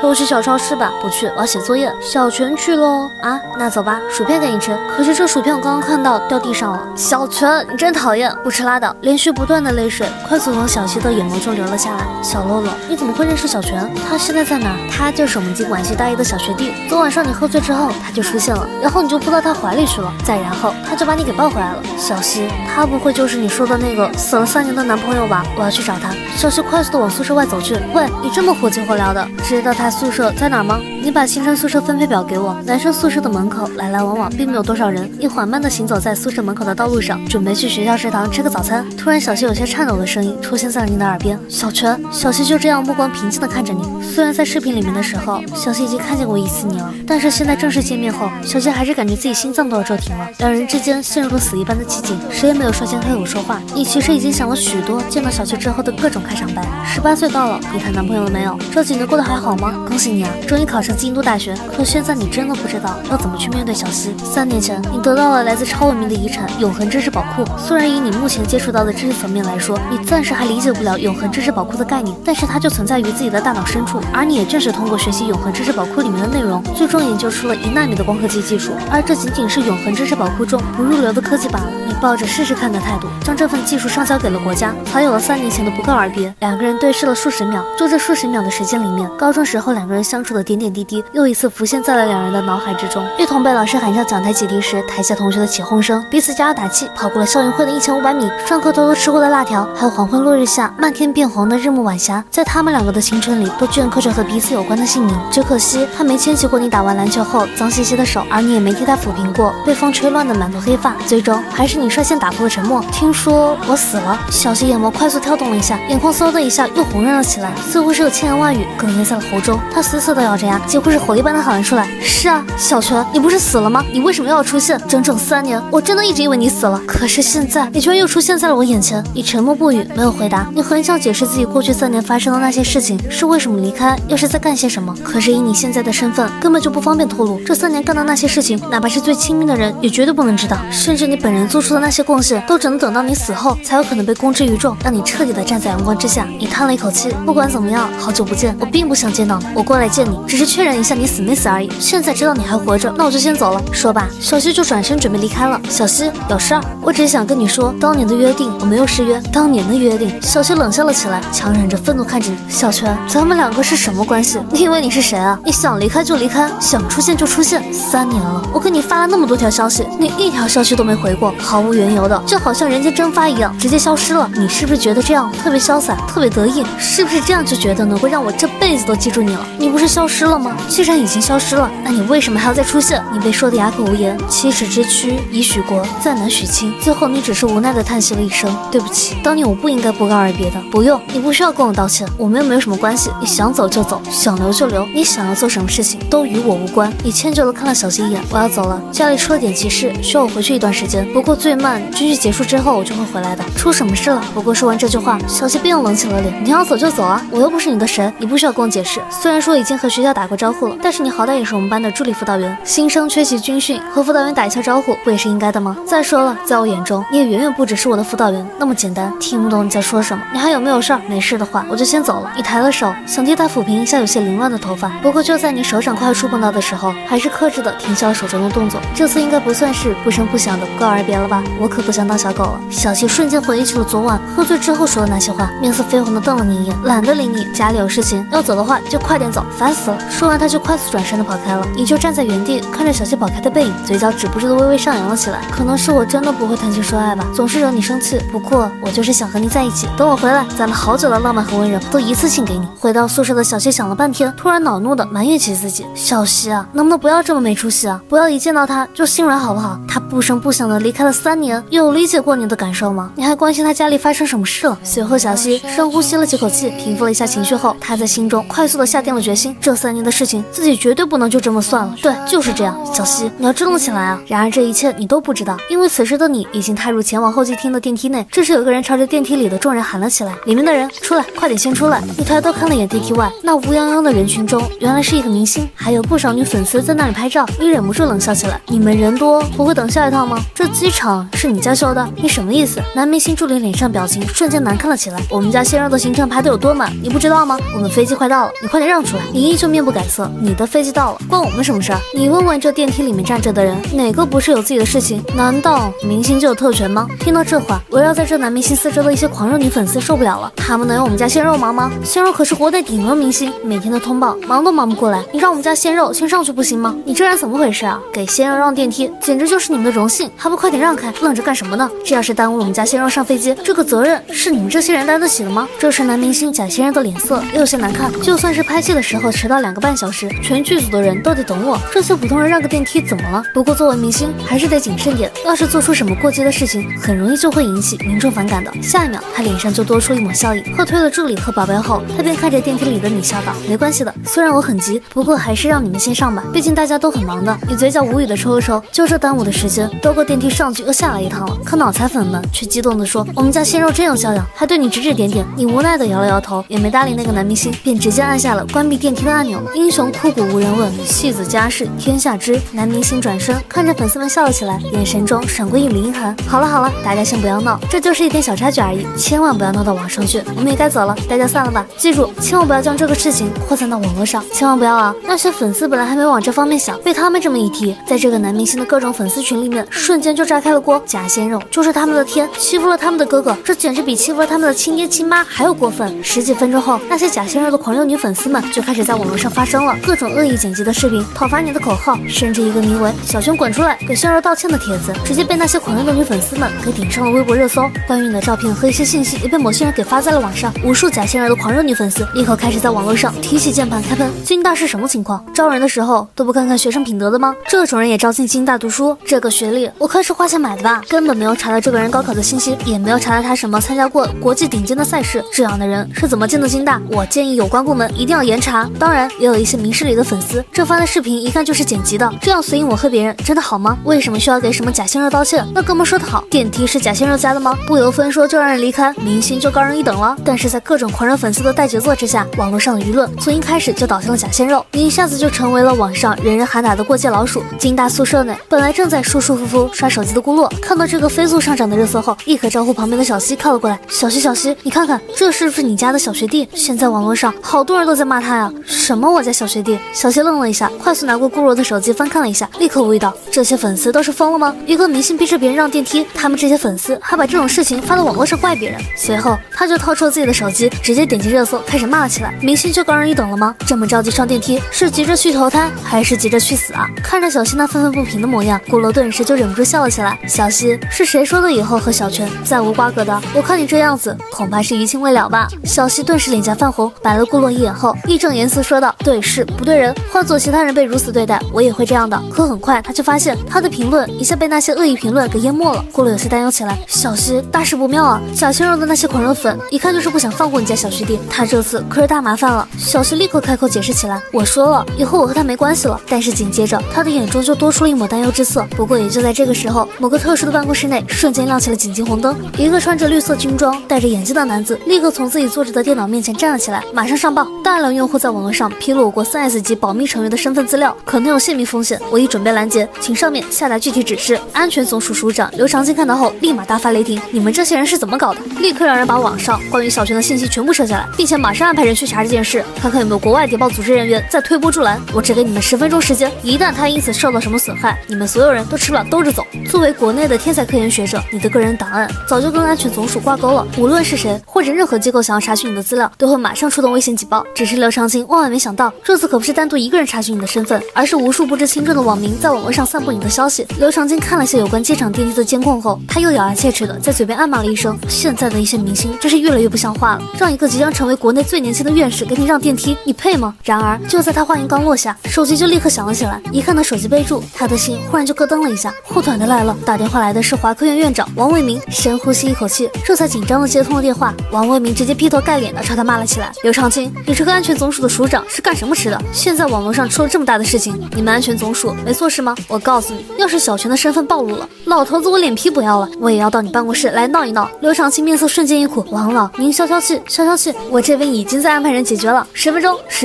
陪我去小超市吧。不去，我要写作业。小泉去喽。啊，那走吧，薯片给你吃。可是这薯片我刚刚看到掉地上了。小泉，你真讨厌，不吃拉倒。连续不断的泪水快速从小希的眼眸中流了下来。小喽啰，你怎么会认识小泉？他现在在哪？他就是我们经管系大一的小学弟。昨晚上你喝醉之后，他就出现了，然后你就扑到他怀里去了，再然后他就把你给抱回来了。小希，他不会就是你说的那个死了3年的男朋友吧？我要去找他。小希快速的往宿舍外走去。喂，你这么火急火燎的，知道他宿舍在哪儿吗？你把新生宿舍分配表给我。男生宿舍的门口来来往往，并没有多少人。你缓慢的行走在宿舍门口的道路上，准备去学校食堂吃个早餐。突然，小希有些颤抖的声音出现在了你的耳边。小泉。小希就这样目光平静的看着你。虽然在视频里面的时候，小希已经看见过一次你了，但是现在正式见面后，小希还是感觉自己心脏都要骤停了。两人之间陷入了死一般的寂静，谁也没有率先开口说话。你其实已经想了许多见到小希之后的各种开场白。18岁到了，你谈男朋友了没有？这几年过得还好吗？恭喜你啊，终于考上京都大学。可现在你真的不知道要怎么去面对小希。3年前，你得到了来自超文明的遗产——永恒知识宝库。虽然以你目前接触到的知识层面来说，你暂时还理解不了永恒知识宝库的概念，但是它就存在于自己的大脑深处。而你也正是通过学习永恒知识宝库里面的内容，最终研究出了1纳米的光刻机技术。而这仅仅是永恒知识宝库中不入流的科技罢了。你抱着试试看的态度，将这份技术上交给了国家，才有了3年前的不告而别。两个人对视了数十秒，就这数十秒的时间里面，高中时候两个人相处的点点滴滴，又一次浮现在了两人的脑海之中。一同被老师喊上讲台解题时，台下同学的起哄声，彼此加油打气，跑过了校运会的1500米，上课偷偷吃过的辣条，还有黄昏落日下漫天变红的日暮晚霞，在他们两个的青春里，都镌刻着和彼此有关的姓名。只可惜他没牵起过你打完篮球后脏兮兮的手，而你也没替他抚平过被风吹乱的满头黑发。最终还是你率先打破了沉默。听说我死了。小希眼眸快速跳动了一下，眼眶嗖的一下又红润了起来，似乎是有千言万语哽咽在了喉中。他死死的咬着牙，几乎是火一般的喊了出来：是啊，小泉，你不是死了吗？你为什么要出现？整整3年，我真的一直以为你死了，可是现在你居然又出现在了我眼前。你沉默不语，没有回答。你很想解释自己过去3年发生的那些事情，是为什么离开，又是在干些什么，可是以你现在的身份，根本就不方便透露。这3年干的那些事情，哪怕是最亲密的人也绝对不能知道，甚至你本人做出的那些贡献，都只能等到你死后才有可能被公之于众，让你彻底的站在阳光之下。你叹了一口气，不管怎么样，好久不见，我并不想见到你，我过来见你，只是确认一下你死没死而已。现在知道你还活着，那我就先走了。说罢，小希就转身准备离开了。小希，有事儿？我只是想跟你说，当年的约定我没有失约。当年的约定。小希冷笑了起来，强忍着愤怒看着你。小泉，咱们两个是什么关系？你以为你是谁啊？你想离开就离开，想出现就出现。3年了，我给你发了那么多条消息，你1条消息都没回过，毫无缘由的，就好像人间蒸发一样，直接消失了。你是不是觉得这样特别潇洒，特别得意？是不是这样就觉得能够让我这辈子都记住你了？你不是消失了吗？既然已经消失了，那你为什么还要再出现？你被说的哑口无言，七尺之躯已许国，再难许亲。最后你只是无奈的叹息了一声，对不起，当年我不应该不告而别的。不用，你不需要跟我道歉，我们又没有什么关系。你想走就走，想留就留，你想要做什么事情都与我无关。你迁就的看了小希一眼，我要走了，家里出了点急事，需要我回去一段时间，不过最慢军训结束之后我就会回来的。出什么事了？不过说完这句话，小希便又冷起了脸。你要走就走啊，我又不是你的神，你不需要跟我解释。虽然说已经和学校打过招呼了，但是你好歹也是我们班的助理辅导员，新生缺席军训，和辅导员打一下招呼不也是应该的吗？再说了，在我眼中你也远远不只是我的辅导员那么简单。听不懂你在说什么，你还有没有事儿？没事的话我就先走了。你抬了手想替他抚平一下有些凌乱的头发，不过就在你手掌快要触碰到的时候，还是克制的停下了手中的动作。这次应该不算是不声不响的不告而别了吧？我可不想当小狗了。小希瞬间回忆起了昨晚喝醉之后说的那些话，面色绯红的瞪了你一眼，懒得理你，家里有事情，要走的话就快点走，烦死了。说完他就快速转身的跑开了。你就站在原地看着小希跑开的背影，嘴角止不住的微微上扬了起来。可能是我真的不会谈情说爱吧，总是惹你生气，不过我就是想和你在一起。等我回来，咱们好久的浪漫和温柔都一次性给你。回到宿舍的小希想了半天，突然恼怒的埋怨起自己。小希啊，能不能不要这么没出息啊？不要一见到他就心软好不好？他不声不响的离开了3年，有理解过你的感受吗？你还关心他家里发生什么事了？随后小希深呼吸了几口气，平复了一下情绪后，他在心中快速的下定了决心，这3年的事情自己绝对不能就这么算了。对，就是这样，小希，你要振作起来啊！然而这一切你都不知道，因为此时的你已经踏入前往候机厅的电梯内，这时有个人朝着电梯梯里的众人喊了起来：“里面的人出来，快点先出来！”一抬头看了眼电梯外，那乌泱泱的人群中，原来是一个明星，还有不少女粉丝在那里拍照。你忍不住冷笑起来：“你们人多，不会等下一趟吗？这机场是你家修的？你什么意思？”男明星助理脸上表情瞬间难看了起来。我们家鲜肉的行程排得有多满，你不知道吗？我们飞机快到了，你快点让出来！你依旧面不改色，你的飞机到了，关我们什么事儿？你问问这电梯里面站着的人，哪个不是有自己的事情？难道明星就有特权吗？听到这话，围绕在这男明星四周的一些狂热女粉丝受不了了，他们能有我们家鲜肉忙吗？鲜肉可是国内顶流明星，每天的通报忙都忙不过来，你让我们家鲜肉先上去不行吗？你这人怎么回事啊？给鲜肉让电梯，简直就是你们的荣幸，还不快点让开，愣着干什么呢？这要是耽误了我们家鲜肉上飞机，这个责任是你们这些人担得起的吗？这时男明星贾先生的脸色也有些难看，就算是拍戏的时候迟到2个半小时，全剧组的人都得等我，这些普通人让个电梯怎么了？不过作为明星还是得谨慎点，要是做出什么过激的事情，很容易就会引起民众反感的。下一秒他脸上就多出一抹笑意，喝退了助理和保镖后，他便看着电梯里的你笑道：“没关系的，虽然我很急，不过还是让你们先上吧，毕竟大家都很忙的。”你嘴角无语的抽了抽，就这耽误的时间，都够电梯上去又下来一趟了。可脑残粉们却激动地说：“我们家鲜肉真有教养，还对你指指点点。”你无奈的摇了摇头，也没搭理那个男明星，便直接按下了关闭电梯的按钮。英雄枯骨无人问，戏子家事天下知。男明星转身看着粉丝们笑了起来，眼神中闪过一缕阴寒。好了好了，大家先不要闹，这就是一点小插曲而已，千万不要闹到网上去。我们也该走了，大家散了吧。记住，千万不要将这个事情扩散到网络上，千万不要啊！那些粉丝本来还没往这方面想，被他们这么一提，在这个男明星的各种粉丝群里面，瞬间就炸开了锅。假鲜肉就是他们的天，欺负了他们的哥哥，这简直比欺负了他们的亲爹亲妈还要过分。十几分钟后，那些假鲜肉的狂热女粉丝们就开始在网络上发声了，各种恶意剪辑的视频、讨伐你的口号，甚至一个名为“小熊滚出来，给鲜肉道歉”的帖子，直接被那些狂热的女粉丝们给顶上了微博热搜。关于你的照片和一些信息也被某些人给发在了网上，无数假鲜肉的狂热女粉丝立刻开始在网络上提起键盘开喷。金大是什么情况？招人的时候都不看看学生品德的吗？这种人也招进金大读书？这个学历我可是花钱买的吧？根本没有查到这个人高考的信息，也没有查到他什么参加过国际顶尖的赛事，这样的人是怎么进的金大？我建议有关部门一定要严查。当然，也有一些明事理的粉丝，这发的视频一看就是剪辑的，这样随意抹黑别人，真的好吗？为什么需要给什么假鲜肉道歉？那哥们说得好，电梯是假鲜肉家的吗？不由分说就让人离开，明星就高人一等了。但是在各种狂热粉丝的带节奏之下，网络上的舆论从一开始就导向了假鲜肉，你一下子就成为了网上人人喊打的过街老鼠。金大宿舍内，本来正在舒舒服服刷手机的顾洛，看到这个飞速上涨的热搜后，立刻招呼旁边的小西靠了过来：“小西，小西，你看看，这是不是你家的小学弟？现在网络上好多人都在骂他呀！”什么我家小学弟？小西愣了一下，快速拿过顾洛的手机翻看了一下，立刻无语道：“这些粉丝都是疯了吗？一个明星逼着别人让电梯，他们这些粉丝还把这种事情发到网络上怪别人。”随后他就掏出了自己的手机，直接点击热搜开始骂了起来：“明星就高人一等了吗？这么着急上电梯，是急着去投胎还是急着去死啊？”看着小西那愤愤不平的模样，顾洛顿时就忍不住笑了起来。小西，是谁说的以后和小泉再无瓜葛的？我看你这样子，恐怕是余情未了吧？小西顿时脸颊泛红，白了顾洛一眼后，义正言辞说道：“对事不对人，换做其他人被如此对待，我也会这样的。”可很快他就发现他的评论一下被那些恶意评论给淹没了。顾洛有些担忧起来：“小西，大事不妙啊！假鲜肉的那些狂热粉，一看就是不想放过你家小学弟，他这次可是大麻烦了。”小西立刻开口解释起来：“我说了，以后我和他没关系了。”但是紧接着他的眼中就多出了一抹担忧之色。不过也就在这个时候，某个特殊的办公室内瞬间亮起了紧急红灯，一个穿着绿色军装、戴着眼镜的男子立刻从自己坐着的电脑面前站了起来：“马上上报，大量用户在网络上披露我国4S 级保密成员的身份资料，可能有泄密风险，我已准备拦截，请上面下达具体指示。”安全总署署长刘长青看到后立马大发雷霆：“你们这些人是怎么搞的？”立刻让人把网上关于小泉的信息全部撤下来，并且马上安排人去查这件事，看看有没有国外谍报组织人员在推波助澜。我只给你们10分钟时间，一旦他因此受到什么损害，你们所有人都吃不了兜着走。作为国内的天才科研学者，你的个人档案早就跟安全总署挂钩了，无论是谁或者任何机构想要查询你的资料，都会马上出动危险警报。只是刘长青万万没想到，这次可不是单独一个人查询你的身份，而是无数不知轻重的网民在网络上散布你的消息。刘长青看了些有关机场电梯的监控后，他又咬牙切齿的在嘴边暗骂了一声：“现在的一些明星真是越来越不像话了，让一个即将成为国内最年轻的院士给你让电梯，你配吗？”然而就在他话音刚落下，手机就立刻响了起来。一看到手机备注，他的心忽然就咯噔了一下。护短的来了，打电话来的是华科院院长王卫民。深呼吸一口气，这才紧张的接通了电话。王卫民直接劈头盖脸的朝他骂了起来：“刘长青，你这个安全总署的署长是干什么吃的？现在网络上出了这么大的事情，你们安全总署没做事吗？我告诉你，要是小泉的身份暴露了，老头子我脸皮不要了，我也要到你办公室来闹一闹。”刘刘长青面色瞬间一苦，王老，您消消气，消消气，我这边已经在安排人解决了，10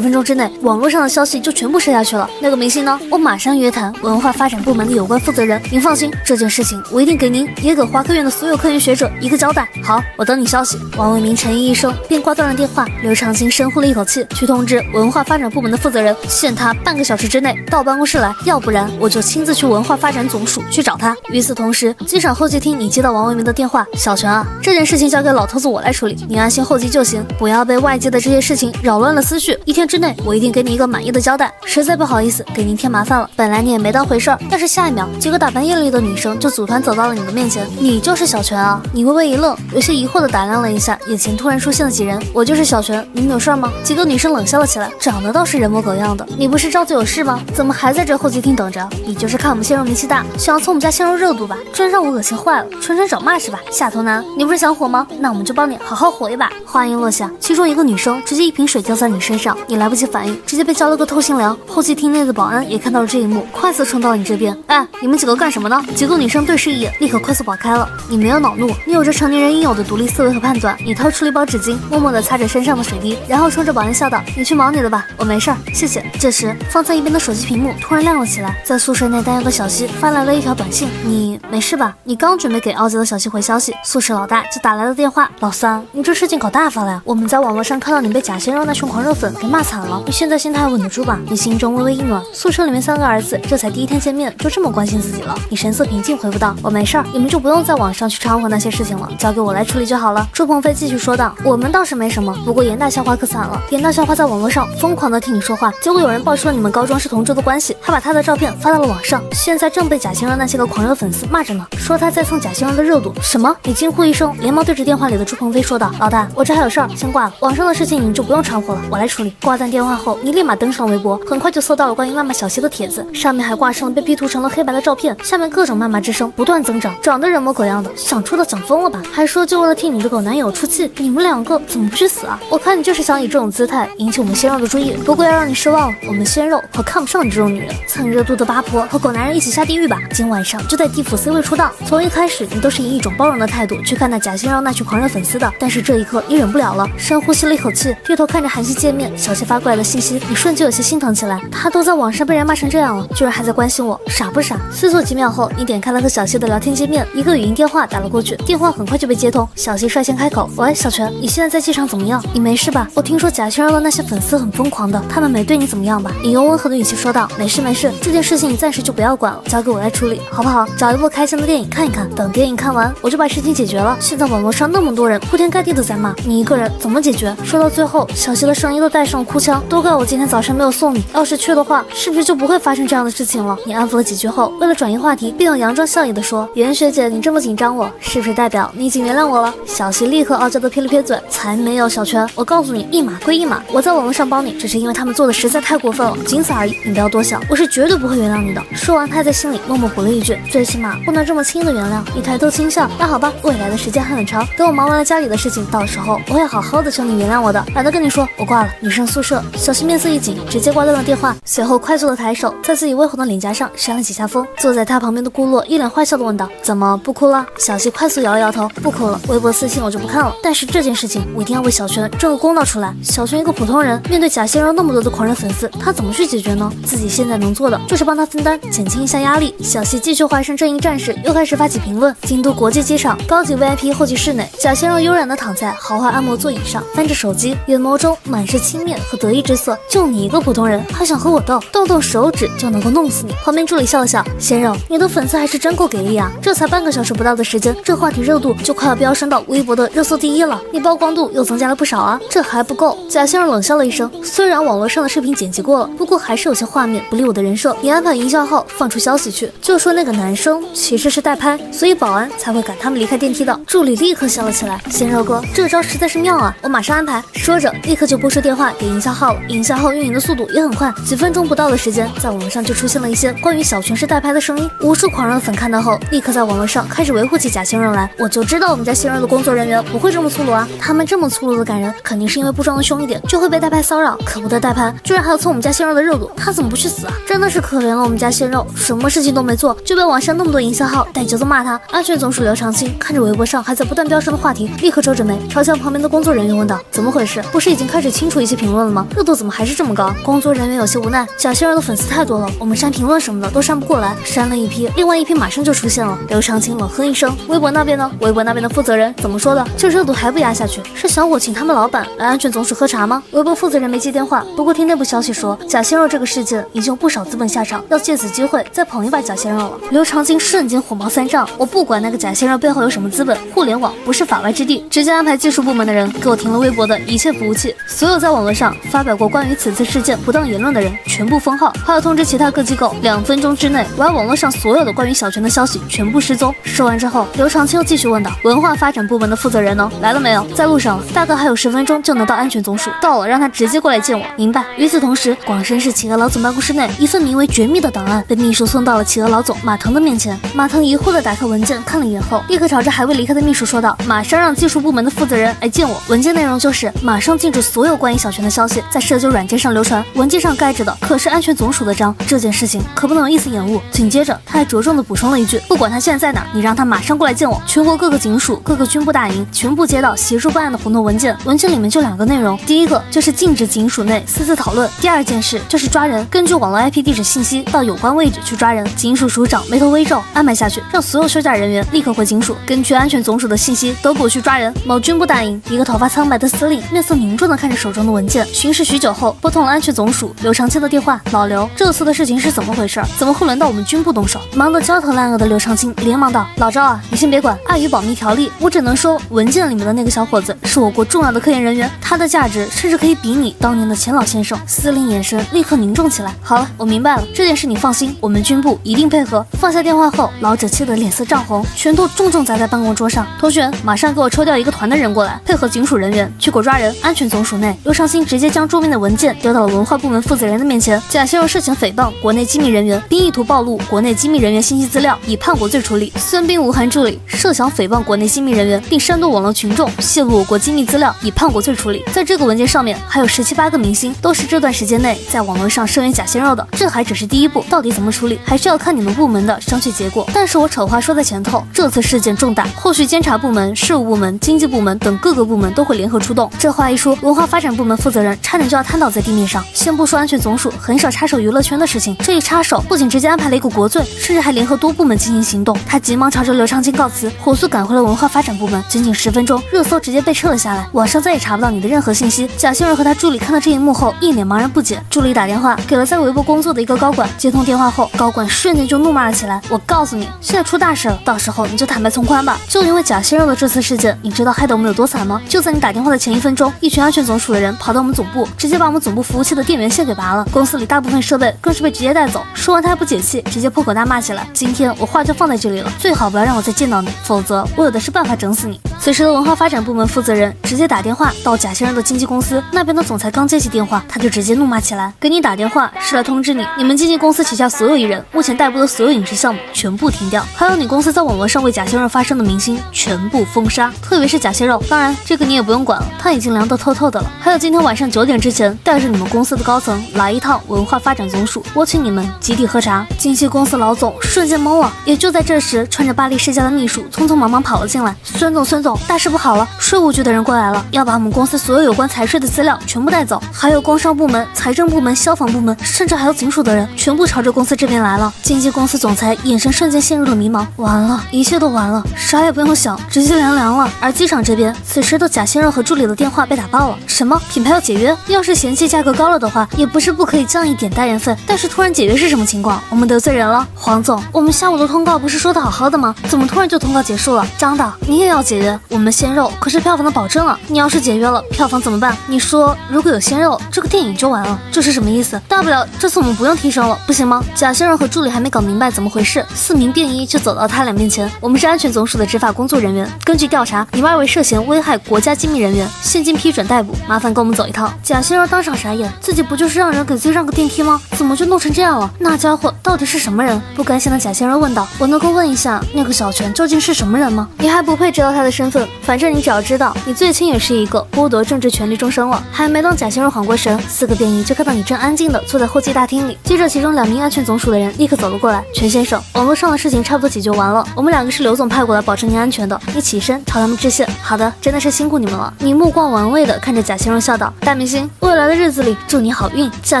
分钟之内，网络上的消息就全部撤下去了。那个明星呢？我马上约谈文化发展部门的有关负责人。您放心，这件事情我一定给您也给华科院的所有科研学者一个交代。好，我等你消息。王为民沉吟一声，便挂断了电话。刘长青深呼了一口气，去通知文化发展部门的负责人，限他半个小时之内到办公室来，要不然我就亲自去文化发展总署去找他。与此同时，机场候机厅你接到王为民的电话，小泉啊，这件事情交给老头子我来处理，你安心候机就行，不要被外界的这些事情扰乱了思绪。1天之内，我一定给你一个满意的交代。实在不好意思，给您添麻烦了。本来你也没当回事儿，但是下一秒，几个打扮艳丽的女生就组团走到了你的面前。你就是小泉啊？你微微一愣，有些疑惑的打量了一下眼前突然出现的几人。我就是小泉，你们有事吗？几个女生冷笑了起来，长得倒是人模狗样的。你不是着急有事吗？怎么还在这候机厅等着？你就是看我们鲜肉名气大，想要蹭我们家鲜肉热度吧？真让我恶心坏了，纯纯找骂是吧？下头男，你不是想火吗？那我们就帮你好好火一把。话音落下，其中一个女生直接一瓶水浇在你身上，你来不及反应，直接被浇了个透心凉。候机厅内的保安也看到了这一幕，快速冲到了你这边。哎，你们几个干什么呢？几个女生对视一眼，立刻快速跑开了。你没有恼怒，你有着成年人应有的独立思维和判断。你掏出了一包纸巾，默默地擦着身上的水滴，然后冲着保安笑道：“你去忙你的吧，我没事儿，谢谢。”这时，放在一边的手机屏幕突然亮了起来，在宿舍内担忧的小西发来了一条短信：“你没事吧？”你刚准备给傲娇的小西回消息，宿舍老大就打来了电话：“老三，你这事情搞大发了呀！我们在网络上看到你被假鲜肉那群狂热粉给骂惨了，你现在心态还稳得住吧？”你心中微微一暖，宿舍里面3个儿子这才第1天见面就这么关心自己了。你神色平静回复道：“我没事儿，你们就不用在网上去掺和那些事情了，交给我来处理就好了。”朱鹏飞继续说道：“我们倒是没什么，不过严大校花可惨了。严大校花在网络上疯狂的替你说话，结果有人爆出了你们高中是同桌的关系，还把他的照片发到了网上，现在正被假鲜肉那些个狂热粉丝骂着呢，说他在蹭假鲜肉的热度。”什么？你惊呼一声，连忙对着电话里的朱鹏飞说道：“老大，我这还有事儿，先挂了。网上的事情你们就不用掺和了，我来处理。”挂断电话后，你立马登上了微博，很快就搜到了关于骂骂小西的帖子，上面还挂上了被 P 图成了黑白的照片，下面各种谩骂之声不断增长，长得人模狗样的，想出的想疯了吧？还说就为了替你这狗男友出气，你们2个怎么不去死啊？我看你就是想以这种姿态引起我们鲜肉的注意，不过要让你失望了，我们鲜肉可看不上你这种女人，蹭热度的八婆和狗男人一起下地狱吧！今晚上就在地府 C 位出道。从一开始你都是以一种包容的态度去看待假鲜肉那群狂热粉丝的，但是这一刻你忍不了了，深呼吸了一口气，低头看着韩熙界面小西发过来的信息，你瞬间有些心疼起来。他都在网上被人骂成这样了，居然还在关心我，傻不傻？思索几秒后，你点开了和小西的聊天界面，一个语音电话打了过去，电话很快就被接通。小西率先开口：“喂，小泉，你现在在机场怎么样？你没事吧？我听说假鲜肉的那些粉丝很疯狂的，他们没对你怎么样吧？”你用温和的语气说道：“没事没事，这件事情你暂时就不要管了，交给我来处理，好不好？找一部开心的电影看一看，等电影看完，我就把事情解决了。现在网络上那么多人铺天盖地的在骂，你一个人怎么解决？”说到最后，小西的声音都带上了哭腔：“都怪我今天早上没有送你，要是去的话，是不是就不会发生这样的事情了？”你安抚了几句后，为了转移话题，并有佯装笑意的说：“袁学姐，你这么紧张我，是不是代表你已经原谅我了？”小西立刻傲娇的撇了撇嘴：“才没有，小泉，我告诉你，一码归一码，我在网络上帮你，只是因为他们做的实在太过分了，仅此而已，你不要多想，我是绝对不会原谅你的。”说完，他在心里默默补了一句：“最起码不能这么轻易的原谅。”你抬头轻笑：“那好吧，未来的时间还很长，等我忙完了家里的事情，到时候我会好好的求你原谅我的。”懒得跟你说，我挂了。你上宿舍，小西面色一紧，直接挂断了电话，随后快速的抬手在自己微红的脸颊上扇了几下风。坐在他旁边的顾洛一脸坏笑的问道：“怎么不哭了？”小西快速摇了摇头：“不哭了，微博私信我就不看了。但是这件事情我一定要为小泉争个公道出来。小泉一个普通人，面对假鲜肉那么多的狂热粉丝，他怎么去解决呢？自己现在能做的就是帮他分担，减轻一下压力。”小西继续化身阵营战士，又开始发起评论。京都国际机场高级 VIP 候机室内，假鲜肉悠然地躺在豪华按摩座椅上，翻着手机，眼眸中满是轻蔑和得意之色。就你一个普通人，还想和我斗？动动手指就能够弄死你！旁边助理笑了笑：“鲜肉，你的粉丝还是真够给力啊！这才半个小时不到的时间，这话题热度就快要飙升到微博的热搜第1了，你曝光度又增加了不少啊！这还不够。”假鲜肉冷笑了一声：“虽然网络上的视频剪辑过了，不过还是有些画面不利我的人设。你安排营销号放出消息去，就说那个男生其实是代拍，所以保安才会赶他们离开电梯的。”助理立刻笑了起来：“鲜肉哥，这招实在是妙啊！我马上安排。”说着，立刻就拨出电话给营销号了。营销号运营的速度也很快，几分钟不到的时间，在网上就出现了一些关于小泉是代拍的声音。无数狂热粉看到后，立刻在网络上开始维护起假鲜肉来。我就知道我们家鲜肉的工作人员不会这么粗鲁啊！他们这么粗鲁的赶人，肯定是因为不装的凶一点就会被代拍骚扰。可恶的代拍，居然还要蹭我们家鲜肉的热度，他怎么不去死啊？真的是可怜了我们家鲜肉，什么事情都没做，就被网上那么多营销号带节奏骂他。安全总署刘长青看着微博上上还在不断飙升的话题立刻皱着眉朝向旁边的工作人员问道：“怎么回事？不是已经开始清除一些评论了吗？热度怎么还是这么高？”工作人员有些无奈：“贾先生的粉丝太多了，我们删评论什么的都删不过来，删了一批，另外一批马上就出现了。”刘长青冷哼一声：“微博那边呢？微博那边的负责人怎么说的？这热度还不压下去？是小伙请他们老板来安全总署喝茶吗？”微博负责人没接电话，不过听内部消息说，贾鲜肉这个事件已经有不少资本下场，要借此机会再捧一把贾鲜肉了。刘长青瞬间火冒三丈：“我不管那个贾鲜肉背后有什么资本，互联网不是法外之地，直接安排技术部门的人给我停了微博的一切服务器，所有在网络上发表过关于此次事件不当言论的人全部封号，还要通知其他各机构2分钟之内把网络上所有的关于小泉的消息全部失踪。”说完之后，刘长青又继续问道：“文化发展部门的负责人呢？来了没有？在路上了，大概还有10分钟就能到安全总署，到了让他直接过来见我。”明白。与此同时，广深市企鹅老总办公室内，一份名为《绝密》的档案被秘书送到了企鹅老总马腾的面前。马腾疑惑地打开文件看了一眼后，立刻朝着还未离开的秘书说道：“马上让技术部门的负责人来见我。”文件内容就是马上禁止所有关于小泉的消息在社交软件上流传。文件上盖着的可是安全总署的章，这件事情可不能有一丝延误。紧接着，他还着重地补充了一句：“不管他现在在哪，你让他马上过来见我。”全国各个警署、各个军部大营全部接到协助办案的活动文件，文件里面就2个内容，第一个就是禁止警署内私自讨论，第二件事就是抓人，根据网络 IP 地址信息到有关位置去抓人。警署署长眉头微皱，安排下去，让所有休假人员立刻回警署，根据安全总署的信息都给我去抓人。某军部大营，一个头发苍白的司令面色凝重地看着手中的文件，巡视许久后拨通了安全总署刘长青的电话：“老刘，这次的事情是怎么回事？怎么会轮到我们军部动手？”忙得焦头烂额的刘长青连忙道：“老赵啊，你先别管，碍于保密条例，我只能说文件里面的那个小伙子是我国重要的科研人员，他的价值甚至可以比拟当年的钱老先生。”司令眼神立刻凝重起来：“好了，我明白了，这件事你放心，我们军部一定配合。”放下电话后，老者气得脸色涨红，拳头重重砸在办公桌上：“同学，马上给我抽调一个团的人过来，配合警署人员去给我抓人。”安全总署内，刘长青直接将桌面的文件丢到了文化部门负责人的面前：“贾鲜肉涉嫌诽谤国内机密人员，并意图暴露国内机密人员信息资料，以叛国罪处理。孙斌、吴涵助理设想诽谤国内机密人员，并煽动网络群众泄露我国机密资料，以叛国罪处理。”在这个文件上面还有17、18个明星，都是这段时间内在网络上声援贾鲜肉的。这还只是第一步，到底怎么处理，还是要看你们部门的商榷结果。但是我丑话说在前头，这次事件重大，后续监察部门、事务部门、经济部门等各个部门都会联合出动。这话一说，文化发展部门负责人差点就要瘫倒在地面上。先不说安全总署很少插手娱乐圈的事情，这一插手不仅直接安排了一个国罪，甚至还联合多部门进行行动。他急忙朝着刘长青告辞，火速赶回了文化发展部门。仅仅10分钟，热搜直接被撤了下来，网上再也查不到你的任何信息。贾鲜肉和他助理看到这一幕后，一脸茫然不解。助理打电话给了在微博工作的一个高管，接通电话后，高管瞬间就怒骂了起来：“我告诉你，现在出大事了，到时候你就坦白从宽吧。就因为贾鲜肉的这次事件，你知道害得我们有多惨吗？就在你打电话的前1分钟，一群安全总署的人跑到我们总部，直接把我们总部服务器的电源线给拔了，公司里大部分设备更是被直接带走。”说完他还不解气，直接破口大骂起来：“今天我话就放在这里了，最好不要让我再见到你，否则我有的是办法整死你。”此时的文化发展部门负责人直接打电话到贾鲜肉的经纪公司，那边的总裁刚接起电话，他就直接怒骂起来：“给你打电话是来通知你，你们经纪公司旗下所有艺人目前逮捕的所有影视项目全部停掉，还有你公司在网络上为贾鲜肉发声的明星全部封杀，特别是贾鲜肉，当然这个你也不用管了，他已经凉得透透的了。还有今天晚上9点之前带着你们公司的高层来一趟文化发展总署，我请你们集体喝茶。”经纪公司老总瞬间懵了。也就在这时，穿着巴黎世家的秘书匆匆忙忙跑了进来：“孙总，大事不好了，税务局的人过来了，要把我们公司所有有关财税的资料全部带走，还有工商部门、财政部门、消防部门，甚至还有警署的人，全部朝着公司这边来了。”经纪公司总裁眼神瞬间陷入了迷茫，完了，一切都完了，啥也不用想，直接凉了。而机场这边，此时的贾鲜肉和助理的电话被打爆了。什么品牌要解约？要是嫌弃价格高了的话，也不是不可以降一点代言费，但是突然解约是什么情况？我们得罪人了？黄总，我们下午的通告不是说的好好的吗？怎么突然就通告结束了？张导，你也要解约？我们鲜肉可是票房的保证啊，你要是解约了，票房怎么办？你说如果有鲜肉，这个电影就完了，这是什么意思？大不了这次我们不用提升了，不行吗？贾鲜肉和助理还没搞明白怎么回事，4名便衣就走到他俩面前：“我们是安全总署的执法工作人员，根据调查，你们2位涉嫌危害国家机密人员，现经批准逮捕，麻烦跟我们走一趟。”贾鲜肉当场傻眼，自己不就是让人给自己让个电梯吗？怎么就弄成这样了？那家伙到底是什么人？不甘心的贾鲜肉问道：“我能够问一下，那个小泉究竟是什么人吗？你还不配知道他的身身份，反正你只要知道，你最轻也是一个剥夺政治权利终身了。还没等贾先生缓过神，4个便衣就看到你正安静的坐在候机大厅里。接着，其中2名安全总署的人立刻走了过来。全先生，网络上的事情差不多解决完了，我们2个是刘总派过来保证您安全的。你起身朝他们致谢。好的，真的是辛苦你们了。你目光玩味的看着贾先生笑道：“大明星，未来的日子里祝你好运。”贾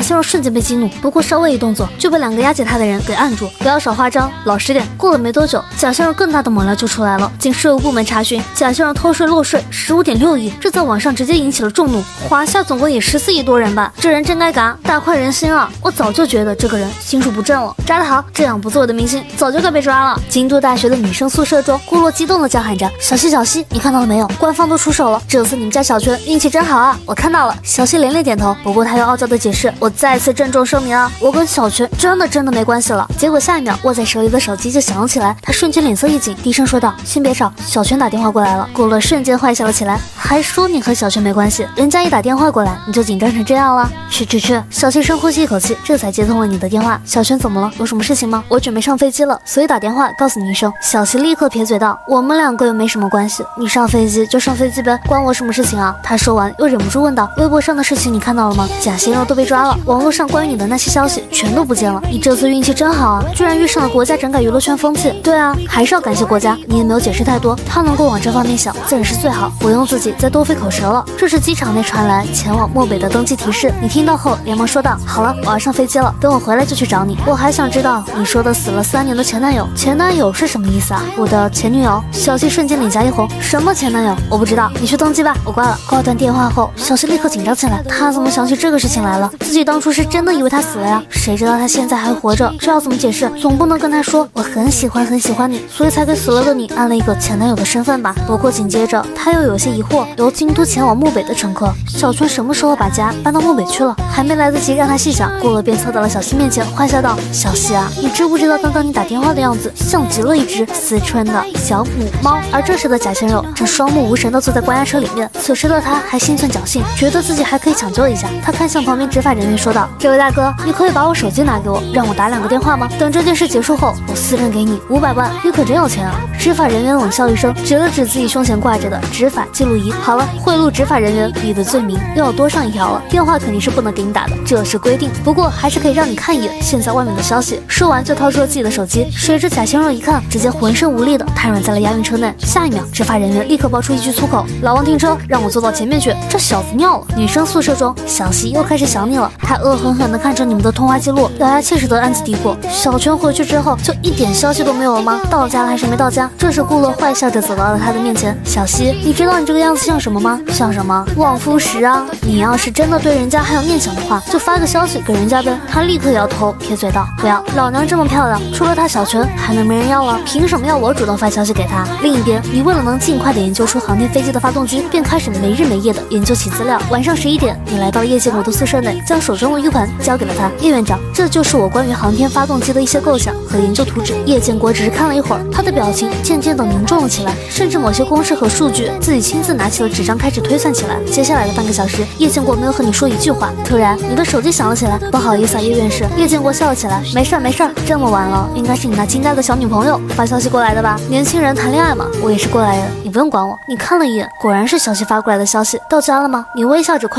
先生瞬间被激怒，不过稍微一动作就被2个押解他的人给按住。不要少花招，老实点。过了没多久，贾先生更大的猛料就出来了。经税务部门查询，贾先生偷税漏税15.6亿，这在网上直接引起了众怒。华夏总共也14亿多人吧，这人真该嘎，大快人心啊！我早就觉得这个人心术不正了。扎得好，这样不做的明星早就该被抓了。京都大学的女生宿舍中，顾洛激动的叫喊着：“小西，小西，你看到了没有？官方都出手了，这次你们家小泉运气真好啊！”我看到了。小西连连点头，不过他又傲娇的解释：“我再次郑重声明啊，我跟小泉真的没关系了。”结果下一秒握在手里的手机就响了起来，他瞬间脸色一紧，低声说道：“先别吵，小泉打电话过来了。”顾洛瞬间坏笑了起来，还说你和小泉没关系，人家一打电话过来你就紧张成这样了？吃。小西深呼吸一口气，这才接通了你的电话。小泉怎么了？有什么事情吗？我准备上飞机了，所以打电话告诉你一声。小西立刻撇嘴道：“我们2个又没什么关系，你上飞机就上飞机呗，关我什么事情啊？”他说完又忍不住问道：“微博上的事情你看到了吗？贾鲜肉都被抓了，网络上关于你的那些消息全都不见了。你这次运气真好啊，居然遇上了国家整改娱乐圈风气。对啊，还是要感谢国家，你也没有解释太多，他能够往这方面想，自然是最好，不用自己再多费口舌了。”这时机场内传来前往漠北的登机提示，你听到后连忙说道：“好了，我要上飞机了，等我回来就去找你。”我还想知道你说的死了3年的前男友，前男友是什么意思啊？我的前女友。小西瞬间脸颊一红，什么前男友？我不知道，你去登机吧，我挂了。挂断电话后，小西立刻紧张起来，他怎么想起这个事情来了？自己当初是真的以为他死了呀，谁知道他现在还活着，这要怎么解释？总不能跟他说我很喜欢你，所以才给死了的你安了一个前男友的身份吧。不过紧接着他又有些疑惑，由京都前往漠北的乘客，小泉什么时候把家搬到漠北去了？还没来得及让他细想，顾乐便凑到了小西面前，坏笑道：“小西啊，你知不知道刚刚你打电话的样子，像极了一只思春的小母猫？”而这时的贾鲜肉正双目无神地坐在关押车里面，此时的他还心存侥幸，觉得自己还可以抢救一下。他看向旁边执法人员说道：“这位大哥，你可以把我手机拿给我，让我打2个电话吗？等这件事结束后，我私人给你500万，你可真有钱啊！”执法人员冷笑一声，指了指自己胸前挂着的执法记录仪。好了，贿赂执法人员，你的罪名又要多上一条了。电话肯定是不能给你打的，这是规定。不过还是可以让你看一眼现在外面的消息。说完就掏出了自己的手机，谁知贾鲜肉一看，直接浑身无力的瘫软在了押运车内。下一秒，执法人员立刻爆出一句粗口：“老王停车，让我坐到前面去。”这小子尿了。女生宿舍中，小西又开始想你了，她恶狠狠地看着你们的通话记录，咬牙切齿的暗自嘀咕：小泉回去之后就一点消息都没有了吗？到家了还是没到家？这时顾乐坏笑着走到了他的面前：“小西，你知道你这个样子像什么吗？像什么？望夫石啊！你要是真的对人家还有念想的话，就发个消息给人家呗。”他立刻摇头，撇嘴道：“不要，老娘这么漂亮，除了他小泉还能没人要了？凭什么要我主动发消息给他？”另一边，你为了能尽快的研究出航天飞机的发动机，便开始没日没夜的研究起资料。晚上11点，你来到了叶建国的宿舍内，将手中的 U 盘交给了他。叶院长，这就是我关于航天发动机的一些构想和研究图纸。叶建国只是看了一会儿，他的表情渐渐的凝重了起来，甚至某些公式和数据自己亲自拿起了纸张开始推算起来。接下来的半个小时，叶建国没有和你说一句话。突然，你的手机响了起来，不好意思啊，叶院士。叶建国笑了起来，没事儿，这么晚了，应该是你那金盖的小女朋友发消息过来的吧？年轻人谈恋爱嘛，我也是过来人，你不用管我。你看了一眼，果然是小西发过来的消息。到家了吗？你微笑着